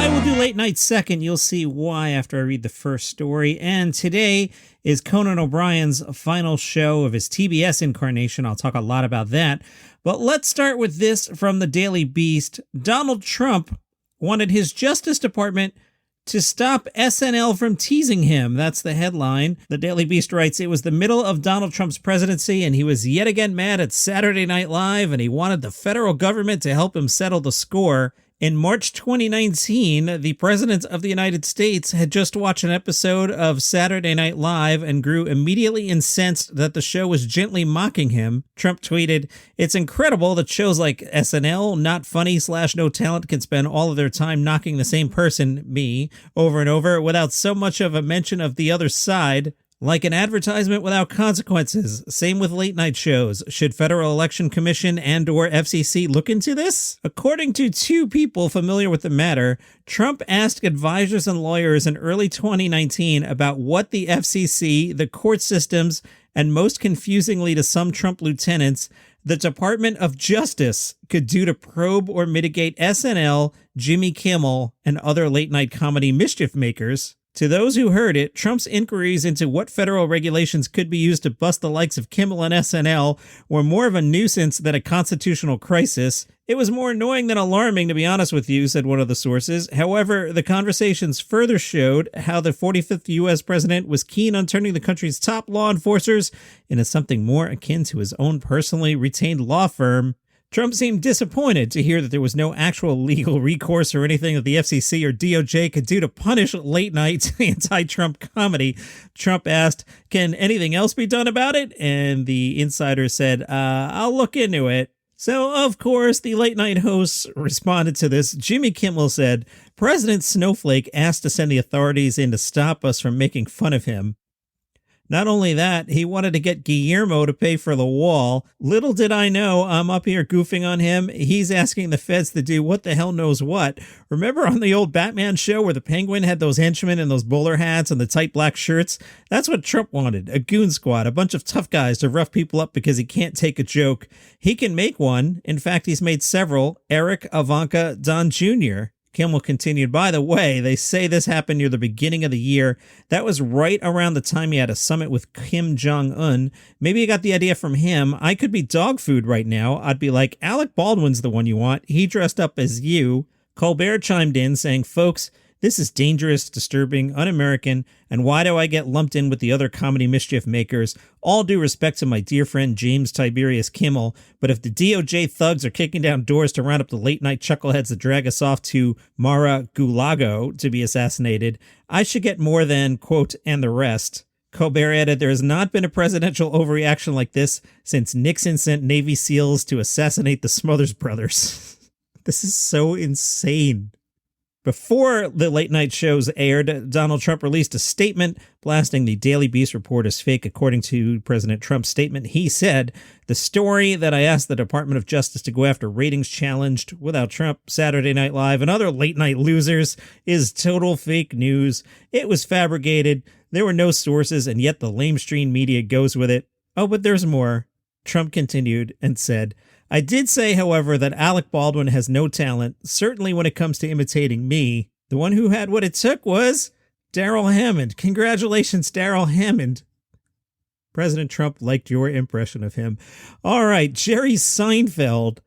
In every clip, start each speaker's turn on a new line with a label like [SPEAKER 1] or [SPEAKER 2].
[SPEAKER 1] I will do late night second. You'll see why after I read the first story. And today is Conan O'Brien's final show of his TBS incarnation. I'll talk a lot about that. But let's start with this from the Daily Beast. Donald Trump wanted his Justice Department to stop SNL from teasing him. That's the headline. The Daily Beast writes, it was the middle of Donald Trump's presidency, and he was yet again mad at Saturday Night Live, and he wanted the federal government to help him settle the score. In March 2019, the President of the United States had just watched an episode of Saturday Night Live and grew immediately incensed that the show was gently mocking him. Trump tweeted, it's incredible that shows like SNL, Not Funny / No Talent can spend all of their time knocking the same person, me, over and over without so much of a mention of the other side. Like an advertisement without consequences. Same with late night shows. Should Federal Election Commission and or FCC look into this? According to two people familiar with the matter, Trump asked advisors and lawyers in early 2019 about what the FCC, the court systems, and most confusingly to some Trump lieutenants, the Department of Justice could do to probe or mitigate SNL, Jimmy Kimmel, and other late night comedy mischief makers. To those who heard it, Trump's inquiries into what federal regulations could be used to bust the likes of Kimmel and SNL were more of a nuisance than a constitutional crisis. It was more annoying than alarming, to be honest with you, said one of the sources. However, the conversations further showed how the 45th U.S. president was keen on turning the country's top law enforcers into something more akin to his own personally retained law firm. Trump seemed disappointed to hear that there was no actual legal recourse or anything that the FCC or DOJ could do to punish late-night anti-Trump comedy. Trump asked, can anything else be done about it? And the insider said, I'll look into it. So, of course, the late-night hosts responded to this. Jimmy Kimmel said, President Snowflake asked to send the authorities in to stop us from making fun of him. Not only that, he wanted to get Guillermo to pay for the wall. Little did I know, I'm up here goofing on him. He's asking the feds to do what the hell knows what. Remember on the old Batman show where the Penguin had those henchmen in those bowler hats and the tight black shirts? That's what Trump wanted, a goon squad, a bunch of tough guys to rough people up because he can't take a joke. He can make one. In fact, he's made several. Eric, Ivanka, Don Jr., Kimmel continued, by the way, they say this happened near the beginning of the year. That was right around the time he had a summit with Kim Jong-un. Maybe you got the idea from him. I could be dog food right now. I'd be like, Alec Baldwin's the one you want. He dressed up as you. Colbert chimed in saying, folks, this is dangerous, disturbing, un-American, and why do I get lumped in with the other comedy mischief makers? All due respect to my dear friend James Tiberius Kimmel, but if the DOJ thugs are kicking down doors to round up the late-night chuckleheads that drag us off to Mar-a-Gulago to be assassinated, I should get more than, quote, and the rest. Colbert added, there has not been a presidential overreaction like this since Nixon sent Navy SEALs to assassinate the Smothers Brothers. This is so insane. Before the late night shows aired, Donald Trump released a statement blasting the Daily Beast report as fake. According to President Trump's statement, he said, the story that I asked the Department of Justice to go after ratings challenged without Trump, Saturday Night Live, and other late night losers is total fake news. It was fabricated. There were no sources, and yet the lamestream media goes with it. Oh, but there's more. Trump continued and said, I did say, however, that Alec Baldwin has no talent, certainly when it comes to imitating me. The one who had what it took was Darrell Hammond. Congratulations, Darrell Hammond. President Trump liked your impression of him. All right, Jerry Seinfeld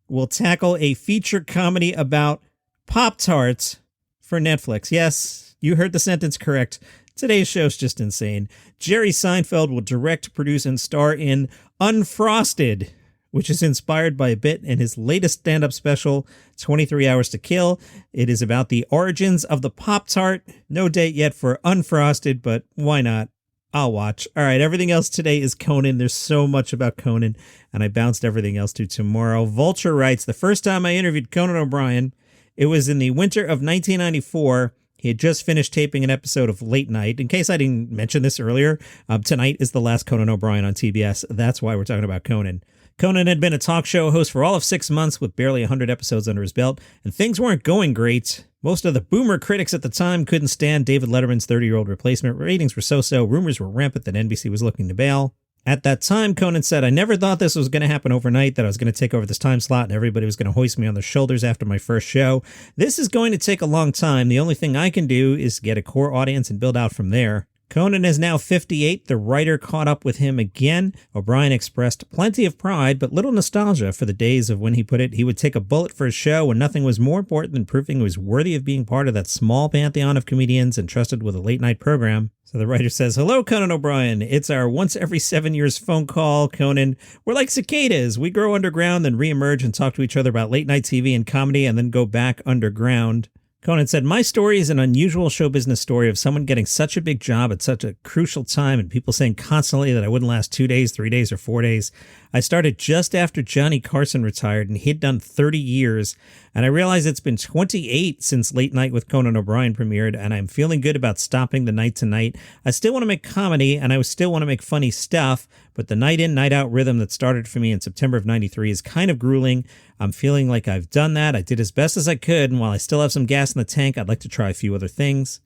[SPEAKER 1] will tackle a feature comedy about Pop-Tarts for Netflix. Yes, you heard the sentence correct. Today's show's just insane. Jerry Seinfeld will direct, produce, and star in Unfrosted, which is inspired by a bit in his latest stand-up special, 23 Hours to Kill. It is about the origins of the Pop-Tart. No date yet for Unfrosted, but why not? I'll watch. All right, everything else today is Conan. There's so much about Conan, and I bounced everything else to tomorrow. Vulture writes, the first time I interviewed Conan O'Brien, it was in the winter of 1994. He had just finished taping an episode of Late Night. In case I didn't mention this earlier, tonight is the last Conan O'Brien on TBS. That's why we're talking about Conan. Conan had been a talk show host for all of 6 months with barely 100 episodes under his belt, and things weren't going great. Most of the boomer critics at the time couldn't stand David Letterman's 30-year-old replacement. Ratings were so-so. Rumors were rampant that NBC was looking to bail. At that time, Conan said, I never thought this was going to happen overnight, that I was going to take over this time slot and everybody was going to hoist me on their shoulders after my first show. This is going to take a long time. The only thing I can do is get a core audience and build out from there. Conan is now 58. The writer caught up with him again. O'Brien expressed plenty of pride, but little nostalgia for the days of when he put it, he would take a bullet for a show when nothing was more important than proving he was worthy of being part of that small pantheon of comedians entrusted with a late-night program. So the writer says, hello, Conan O'Brien. It's our once every 7 years phone call, Conan. We're like cicadas. We grow underground, then reemerge and talk to each other about late-night TV and comedy, and then go back underground. Conan said, my story is an unusual show business story of someone getting such a big job at such a crucial time and people saying constantly that I wouldn't last 2 days, 3 days, or 4 days. I started just after Johnny Carson retired and he'd done 30 years. And I realized it's been 28 since Late Night with Conan O'Brien premiered, and I'm feeling good about stopping the night to night. I still want to make comedy and I still want to make funny stuff, but the night in, night out rhythm that started for me in September of 93 is kind of grueling. I'm feeling like I've done that. I did as best as I could, and while I still have some gas in the tank, I'd like to try a few other things.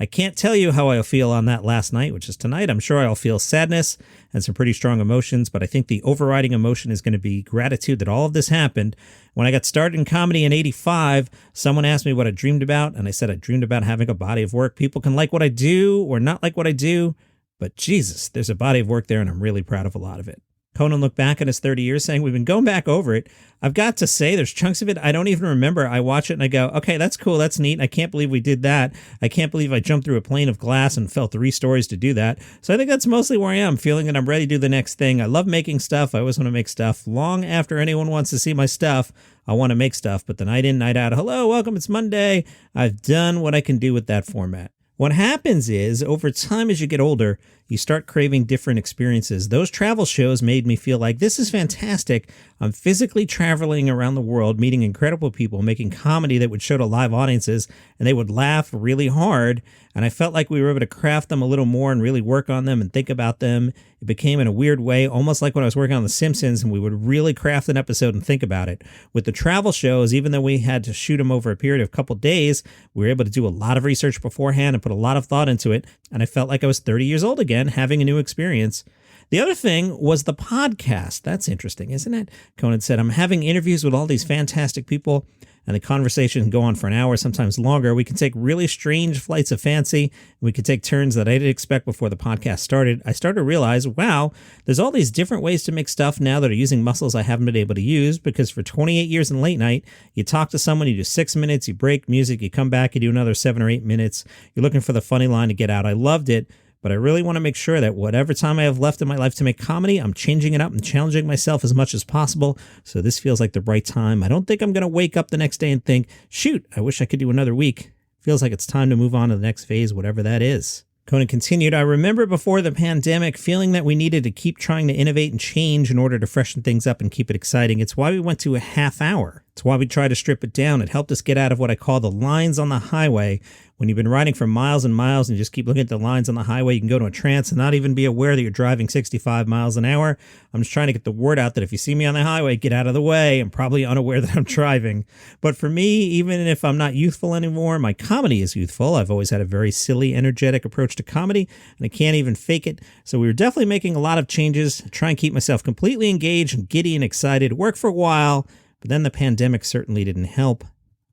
[SPEAKER 1] I can't tell you how I'll feel on that last night, which is tonight. I'm sure I'll feel sadness and some pretty strong emotions, but I think the overriding emotion is going to be gratitude that all of this happened. When I got started in comedy in 85, someone asked me what I dreamed about, and I said I dreamed about having a body of work. People can like what I do or not like what I do, but Jesus, there's a body of work there, and I'm really proud of a lot of it. Conan looked back at his 30 years saying, we've been going back over it. I've got to say, there's chunks of it I don't even remember. I watch it and I go, okay, that's cool. That's neat. I can't believe we did that. I can't believe I jumped through a plane of glass and fell 3 stories to do that. So I think that's mostly where I am, feeling that I'm ready to do the next thing. I love making stuff. I always want to make stuff. Long after anyone wants to see my stuff, I want to make stuff. But the night in, night out, hello, welcome, it's Monday. I've done what I can do with that format. What happens is, over time as you get older, you start craving different experiences. Those travel shows made me feel like this is fantastic. I'm physically traveling around the world, meeting incredible people, making comedy that would show to live audiences, and they would laugh really hard. And I felt like we were able to craft them a little more and really work on them and think about them. It became, in a weird way, almost like when I was working on The Simpsons, and we would really craft an episode and think about it. With the travel shows, even though we had to shoot them over a period of a couple days, we were able to do a lot of research beforehand and put a lot of thought into it. And I felt like I was 30 years old again, having a new experience. The other thing was the podcast. That's interesting, isn't it? Conan said, I'm having interviews with all these fantastic people, and the conversation can go on for an hour, sometimes longer. We can take really strange flights of fancy. We could take turns that I didn't expect before the podcast started. I started to realize, wow, there's all these different ways to make stuff now that are using muscles I haven't been able to use, because for 28 years in late night, you talk to someone, you do 6 minutes, you break music, you come back, you do another 7 or 8 minutes. You're looking for the funny line to get out. I loved it. But I really want to make sure that whatever time I have left in my life to make comedy, I'm changing it up and challenging myself as much as possible. So this feels like the right time. I don't think I'm going to wake up the next day and think, shoot, I wish I could do another week. Feels like it's time to move on to the next phase, whatever that is. Conan continued, I remember before the pandemic feeling that we needed to keep trying to innovate and change in order to freshen things up and keep it exciting. It's why we went to a half hour. It's why we tried to strip it down. It helped us get out of what I call the lines on the highway. When you've been riding for miles and miles and you just keep looking at the lines on the highway, you can go to a trance and not even be aware that you're driving 65 miles an hour. I'm just trying to get the word out that if you see me on the highway, get out of the way. I'm probably unaware that I'm driving. But for me, even if I'm not youthful anymore, my comedy is youthful. I've always had a very silly, energetic approach to comedy, and I can't even fake it. So we were definitely making a lot of changes, try and keep myself completely engaged and giddy and excited. Worked for a while, but then the pandemic certainly didn't help.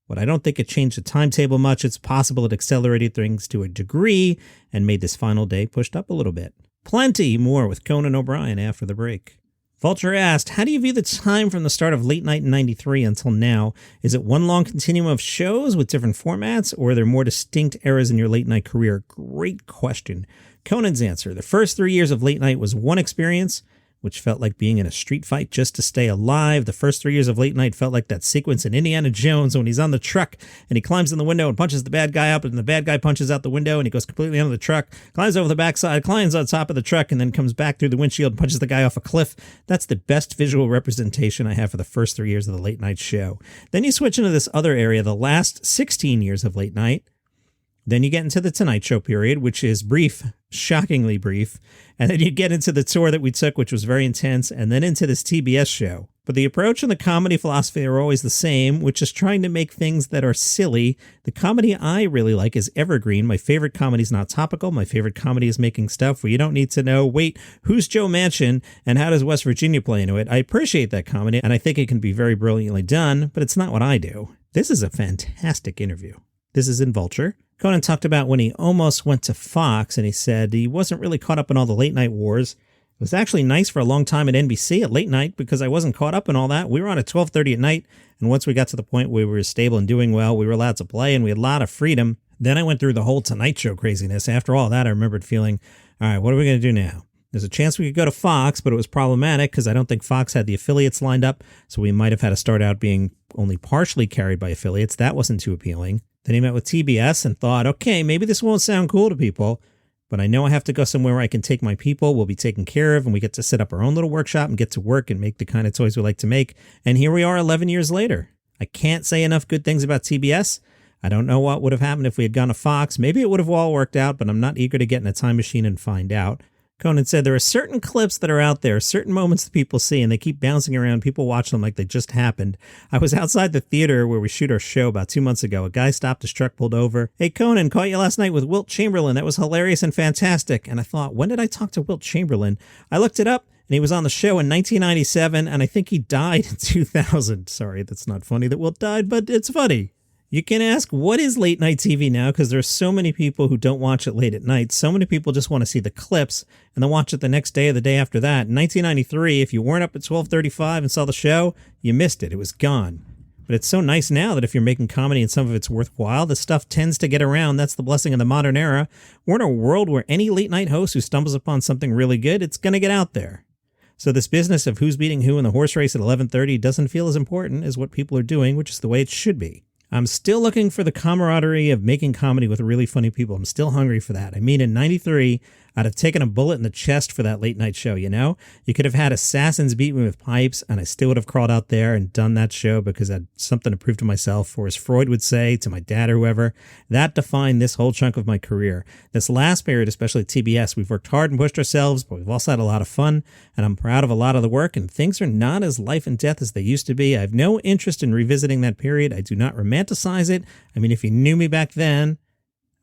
[SPEAKER 1] But I don't think it changed the timetable much. It's possible it accelerated things to a degree and made this final day pushed up a little bit. Plenty more with Conan O'Brien after the break. Vulture asked, how do you view the time from the start of Late Night in 93 until now? Is it one long continuum of shows with different formats, or are there more distinct eras in your late night career? Great question. Conan's answer, the first 3 years of Late Night was one experience, which felt like being in a street fight just to stay alive. The first 3 years of Late Night felt like that sequence in Indiana Jones when he's on the truck and he climbs in the window and punches the bad guy up, and the bad guy punches out the window and he goes completely under the truck, climbs over the backside, climbs on top of the truck, and then comes back through the windshield and punches the guy off a cliff. That's the best visual representation I have for the first 3 years of the Late Night show. Then you switch into this other area, the last 16 years of Late Night. Then you get into the Tonight Show period, which is brief, shockingly brief. And then you get into the tour that we took, which was very intense, and then into this TBS show. But the approach and the comedy philosophy are always the same, which is trying to make things that are silly. The comedy I really like is evergreen. My favorite comedy is not topical. My favorite comedy is making stuff where you don't need to know, wait, who's Joe Manchin and how does West Virginia play into it? I appreciate that comedy, and I think it can be very brilliantly done, but it's not what I do. This is a fantastic interview. This is in Vulture. Conan talked about when he almost went to Fox, and he said he wasn't really caught up in all the late night wars. It was actually nice for a long time at NBC at late night because I wasn't caught up in all that. We were on at 12:30 at night, and once we got to the point where we were stable and doing well, we were allowed to play, and we had a lot of freedom. Then I went through the whole Tonight Show craziness. After all that, I remembered feeling, all right, what are we going to do now? There's a chance we could go to Fox, but it was problematic because I don't think Fox had the affiliates lined up, so we might have had to start out being only partially carried by affiliates. That wasn't too appealing. Then he met with TBS and thought, okay, maybe this won't sound cool to people, but I know I have to go somewhere where I can take my people, we'll be taken care of, and we get to set up our own little workshop and get to work and make the kind of toys we like to make. And here we are 11 years later. I can't say enough good things about TBS. I don't know what would have happened if we had gone to Fox. Maybe it would have all worked out, but I'm not eager to get in a time machine and find out. Conan said there are certain clips that are out there, certain moments that people see, and they keep bouncing around. People watch them like they just happened. I was outside the theater where we shoot our show about 2 months ago. A guy stopped, his truck pulled over. Hey, Conan, caught you last night with Wilt Chamberlain. That was hilarious and fantastic. And I thought, when did I talk to Wilt Chamberlain? I looked it up, and he was on the show in 1997, and I think he died in 2000. Sorry, that's not funny that Wilt died, but it's funny. You can ask, what is late night TV now? Because there's so many people who don't watch it late at night. So many people just want to see the clips and then watch it the next day or the day after that. In 1993, if you weren't up at 12:35 and saw the show, you missed it. It was gone. But it's so nice now that if you're making comedy and some of it's worthwhile, the stuff tends to get around. That's the blessing of the modern era. We're in a world where any late night host who stumbles upon something really good, it's going to get out there. So this business of who's beating who in the horse race at 11:30 doesn't feel as important as what people are doing, which is the way it should be. I'm still looking for the camaraderie of making comedy with really funny people. I'm still hungry for that. I mean, in 93, I'd have taken a bullet in the chest for that late night show, you know? You could have had assassins beat me with pipes, and I still would have crawled out there and done that show because I had something to prove to myself, or as Freud would say, to my dad or whoever. That defined this whole chunk of my career. This last period, especially at TBS, we've worked hard and pushed ourselves, but we've also had a lot of fun, and I'm proud of a lot of the work, and things are not as life and death as they used to be. I have no interest in revisiting that period. I do not romanticize it. I mean, if you knew me back then,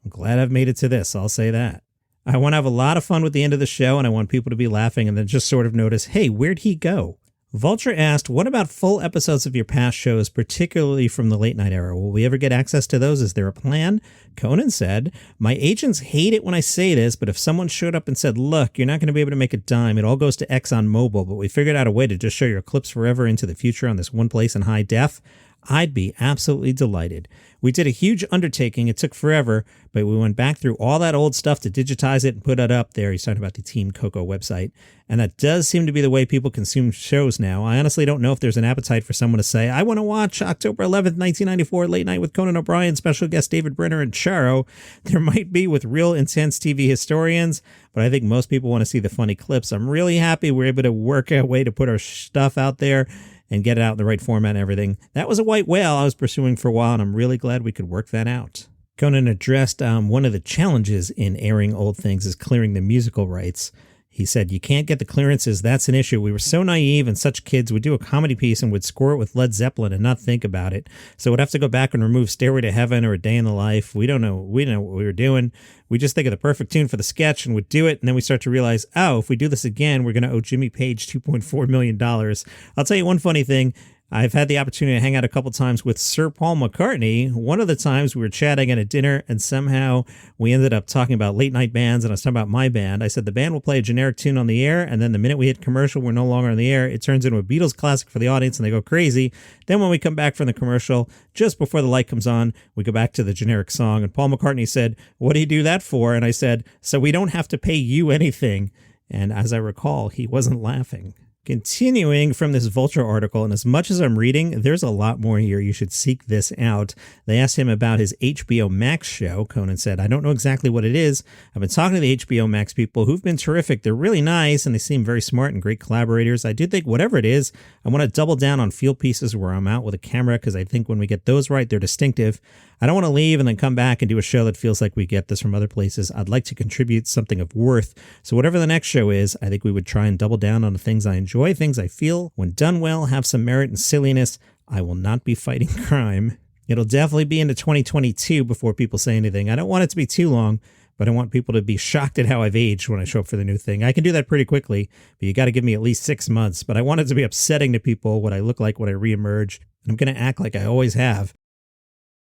[SPEAKER 1] I'm glad I've made it to this, I'll say that. I want to have a lot of fun with the end of the show, and I want people to be laughing and then just sort of notice, hey, where'd he go? Vulture asked, what about full episodes of your past shows, particularly from the late night era? Will we ever get access to those? Is there a plan? Conan said, my agents hate it when I say this, but if someone showed up and said, look, you're not going to be able to make a dime. It all goes to ExxonMobil, but we figured out a way to just show your clips forever into the future on this one place in high def, I'd be absolutely delighted. We did a huge undertaking. It took forever, but we went back through all that old stuff to digitize it and put it up there. He's talking about the Team Coco website. And that does seem to be the way people consume shows now. I honestly don't know if there's an appetite for someone to say, I want to watch October 11th, 1994, Late Night with Conan O'Brien, special guest David Brenner and Charo. There might be with real intense TV historians, but I think most people want to see the funny clips. I'm really happy we're able to work a way to put our stuff out there and get it out in the right format and everything. That was a white whale I was pursuing for a while, and I'm really glad we could work that out. Conan addressed one of the challenges in airing old things is clearing the musical rights. He said, you can't get the clearances. That's an issue. We were so naive and such kids. We'd do a comedy piece and would score it with Led Zeppelin and not think about it. So we'd have to go back and remove Stairway to Heaven or A Day in the Life. We don't know. We didn't know what we were doing. We just think of the perfect tune for the sketch and would do it. And then we start to realize, oh, if we do this again, we're going to owe Jimmy Page $2.4 million. I'll tell you one funny thing. I've had the opportunity to hang out a couple times with Sir Paul McCartney. One of the times we were chatting at a dinner and somehow we ended up talking about late night bands and I was talking about my band. I said the band will play a generic tune on the air and then the minute we hit commercial, we're no longer on the air. It turns into a Beatles classic for the audience and they go crazy. Then when we come back from the commercial, just before the light comes on, we go back to the generic song. And Paul McCartney said, what do you do that for? And I said, so we don't have to pay you anything. And as I recall, he wasn't laughing. Continuing from this Vulture article, and as much as I'm reading, there's a lot more here. You should seek this out. They asked him about his HBO Max show. Conan said, I don't know exactly what it is. I've been talking to the HBO Max people who've been terrific. They're really nice, and they seem very smart and great collaborators. I do think whatever it is, I want to double down on field pieces where I'm out with a camera, because I think when we get those right, they're distinctive. I don't want to leave and then come back and do a show that feels like we get this from other places. I'd like to contribute something of worth. So whatever the next show is, I think we would try and double down on the things I enjoy, things I feel, when done well, have some merit and silliness. I will not be fighting crime. It'll definitely be into 2022 before people say anything. I don't want it to be too long, but I want people to be shocked at how I've aged when I show up for the new thing. I can do that pretty quickly, but you got to give me at least 6 months. But I want it to be upsetting to people what I look like when I reemerge. And I'm going to act like I always have.